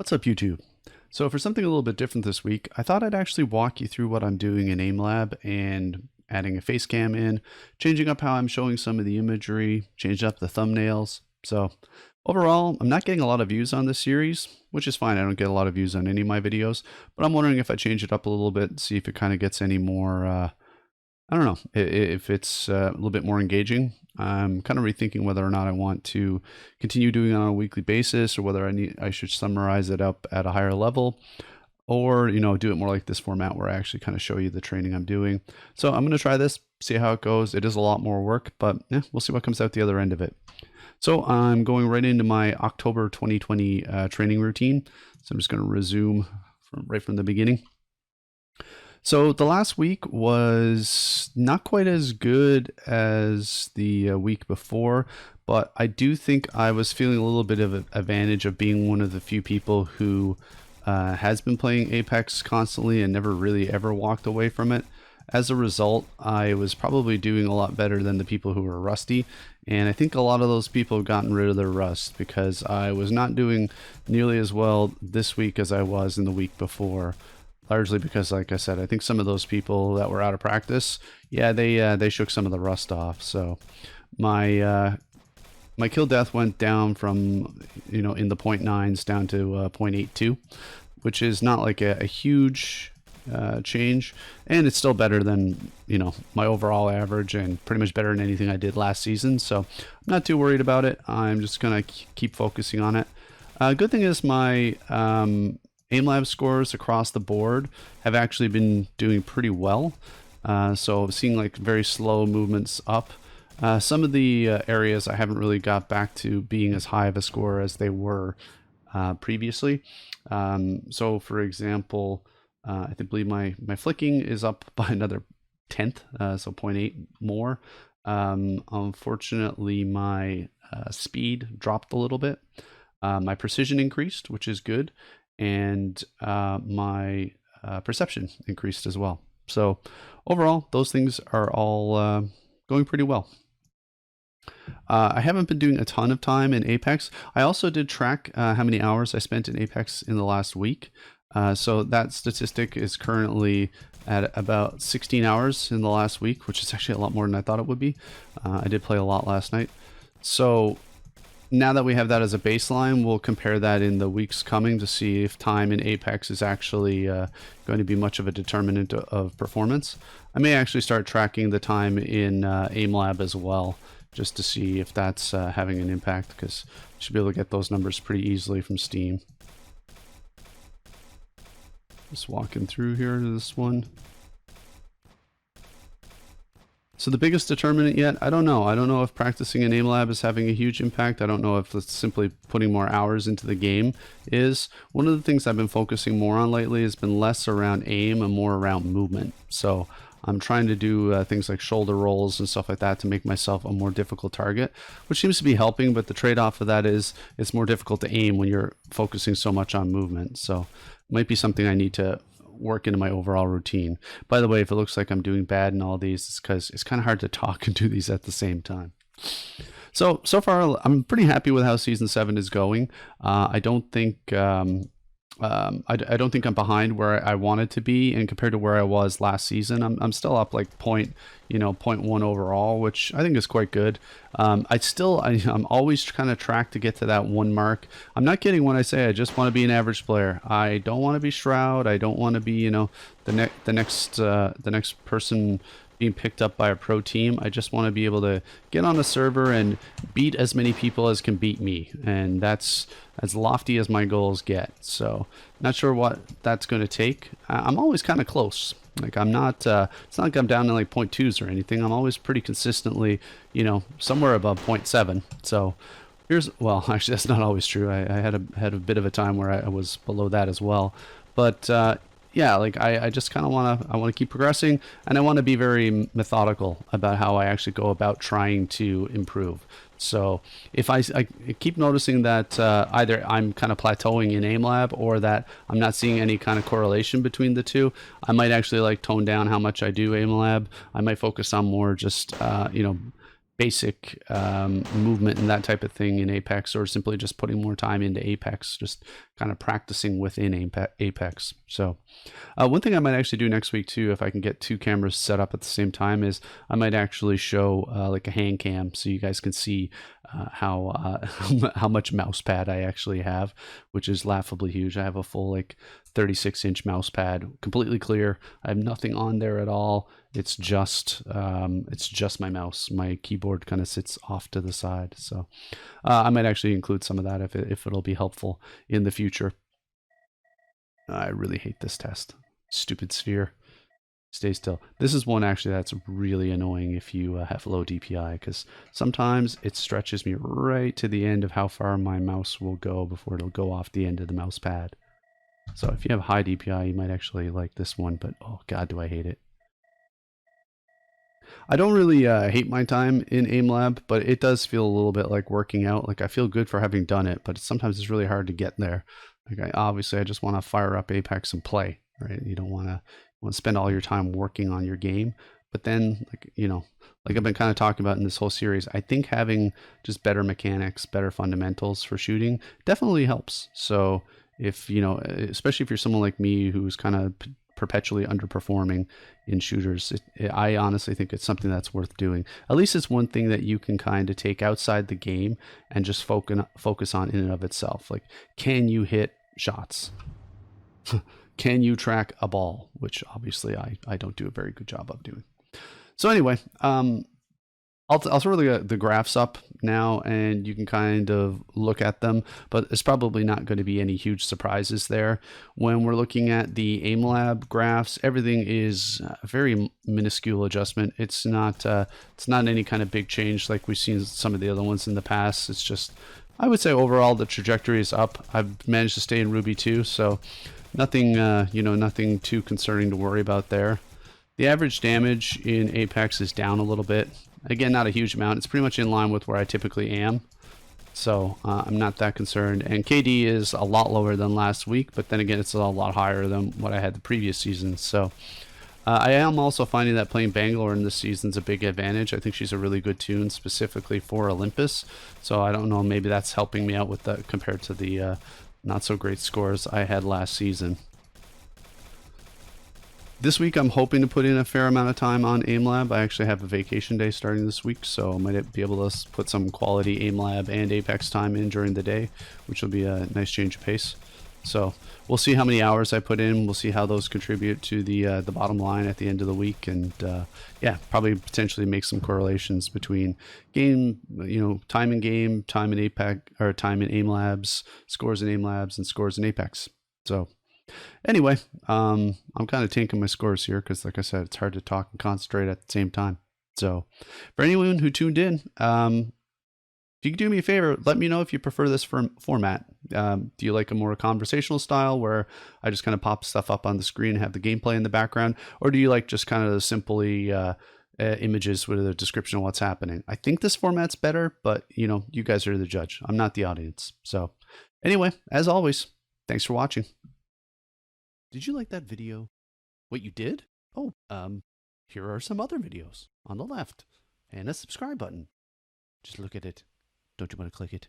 What's up, YouTube? So for something a little bit different this week, I thought I'd actually walk you through what I'm doing in Aimlab and adding a face cam in, changing up how I'm showing some of the imagery, changing up the thumbnails. So overall, I'm not getting a lot of views on this series, which is fine. I don't get a lot of views on any of my videos, but I'm wondering if I change it up a little bit, see if it kind of gets any more, I don't know, if it's a little bit more engaging. I'm kind of rethinking whether or not I want to continue doing it on a weekly basis, or whether I should summarize it up at a higher level, or do it more like this format where I actually kind of show you the training I'm doing. So I'm going to try this, see how it goes. It is a lot more work, but yeah, we'll see what comes out the other end of it. So I'm going right into my October 2020 training routine. So I'm just going to resume right from the beginning. So the last week was not quite as good as the week before, but I do think I was feeling a little bit of an advantage of being one of the few people who has been playing Apex constantly and never really ever walked away from it. As a result, I was probably doing a lot better than the people who were rusty, and I think a lot of those people have gotten rid of their rust because I was not doing nearly as well this week as I was in the week before. Largely because, like I said, I think some of those people that were out of practice, yeah, they shook some of the rust off. So my my kill death went down from in the 0.9s down to 0.82, which is not like a huge change, and it's still better than my overall average, and pretty much better than anything I did last season. So I'm not too worried about it. I'm just gonna keep focusing on it. Good thing is my Aimlab scores across the board have actually been doing pretty well. So seeing like very slow movements up. Some of the areas I haven't really got back to being as high of a score as they were previously. So for example, I believe my flicking is up by another 10th, so 0.8 more. Unfortunately, my speed dropped a little bit. My precision increased, which is good, and my perception increased as well. So overall, those things are all going pretty well. I haven't been doing a ton of time in Apex. I also did track how many hours I spent in Apex in the last week. So that statistic is currently at about 16 hours in the last week, which is actually a lot more than I thought it would be. I did play a lot last night. So now that we have that as a baseline, we'll compare that in the weeks coming to see if time in Apex is actually going to be much of a determinant of performance. I may actually start tracking the time in Aimlab as well, just to see if that's having an impact, because you should be able to get those numbers pretty easily from Steam. Just walking through here to this one. So the biggest determinant yet, I don't know. I don't know if practicing in Aimlab is having a huge impact. I don't know if it's simply putting more hours into the game is. One of the things I've been focusing more on lately has been less around aim and more around movement. So I'm trying to do things like shoulder rolls and stuff like that to make myself a more difficult target, which seems to be helping, but the trade-off of that is it's more difficult to aim when you're focusing so much on movement. So it might be something I need to work into my overall routine. By the way, if it looks like I'm doing bad in all these, it's because it's kind of hard to talk and do these at the same time. So far, I'm pretty happy with how Season 7 is going. I don't think I don't think I'm behind where I wanted to be, and compared to where I was last season, I'm still up like 0.1 overall, which I think is quite good. I'm always kind of tracked to get to that 1 mark. I'm not kidding when I say I just want to be an average player. I don't want to be Shroud. I don't want to be the next person being picked up by a pro team. I just want to be able to get on a server and beat as many people as can beat me, and that's as lofty as my goals get. So not sure what that's going to take. I'm always kind of close. Like I'm not it's not like I'm down to like 0.2s or anything. I'm always pretty consistently somewhere above 0.7. So well, actually that's not always true. I had a bit of a time where I was below that as well, but yeah, like I just kind of want to keep progressing, and I want to be very methodical about how I actually go about trying to improve. So if I keep noticing that either I'm kind of plateauing in Aimlab or that I'm not seeing any kind of correlation between the two, I might actually like tone down how much I do Aimlab. I might focus on more just basic movement and that type of thing in Apex, or simply just putting more time into Apex, just kind of practicing within Apex. So one thing I might actually do next week too, if I can get two cameras set up at the same time, is I might actually show like a hand cam so you guys can see how much mouse pad I actually have, which is laughably huge. I have a full like 36-inch mouse pad, completely clear. I have nothing on there at all. It's just my mouse. My keyboard kind of sits off to the side. So I might actually include some of that if it'll be helpful in the future. I really hate this test. Stupid sphere. Stay still. This is one actually that's really annoying if you have low DPI, because sometimes it stretches me right to the end of how far my mouse will go before it'll go off the end of the mouse pad. So if you have high DPI, you might actually like this one, but oh god, do I hate it. I don't really hate my time in Aimlab, but it does feel a little bit like working out. Like I feel good for having done it, but sometimes it's really hard to get there. Like obviously I just want to fire up Apex and play, right? You don't want to spend all your time working on your game. But then, like, you know, like I've been kind of talking about in this whole series, I think having just better mechanics, better fundamentals for shooting definitely helps. So if, you know, especially if you're someone like me who's kind of perpetually underperforming in shooters, I honestly think it's something that's worth doing. At least it's one thing that you can kind of take outside the game and just focus on in and of itself. Like, can you hit shots? Can you track a ball? Which obviously I don't do a very good job of doing. So anyway, I'll throw the graphs up now and you can kind of look at them, but it's probably not going to be any huge surprises there. When we're looking at the Aimlab graphs, everything is a very minuscule adjustment. It's not any kind of big change like we've seen some of the other ones in the past. It's just, I would say overall the trajectory is up. I've managed to stay in Ruby too, so nothing, nothing too concerning to worry about there. The average damage in Apex is down a little bit. Again, not a huge amount. It's pretty much in line with where I typically am. So I'm not that concerned. And KD is a lot lower than last week, but then again, it's a lot higher than what I had the previous season. So I am also finding that playing Bangalore in this season is a big advantage. I think she's a really good tune specifically for Olympus. So I don't know, maybe that's helping me out with that compared to the not so great scores I had last season. This week I'm hoping to put in a fair amount of time on Aimlab. I actually have a vacation day starting this week, so I might be able to put some quality Aimlab and Apex time in during the day, which will be a nice change of pace. So we'll see how many hours I put in. We'll see how those contribute to the bottom line at the end of the week, and yeah, probably potentially make some correlations between game, time in game, time in Apex, or time in Aimlabs, scores in Aimlabs, and scores in Apex. So anyway, I'm kind of tanking my scores here because, like I said, it's hard to talk and concentrate at the same time. So for anyone who tuned in, if you could do me a favor, let me know if you prefer this format. Do you like a more conversational style where I just kind of pop stuff up on the screen and have the gameplay in the background? Or do you like just kind of simply images with a description of what's happening? I think this format's better, but you guys are the judge. I'm not the audience. So anyway, as always, thanks for watching. Did you like that video? What, you did? Oh, here are some other videos on the left and a subscribe button. Just look at it. Don't you want to click it?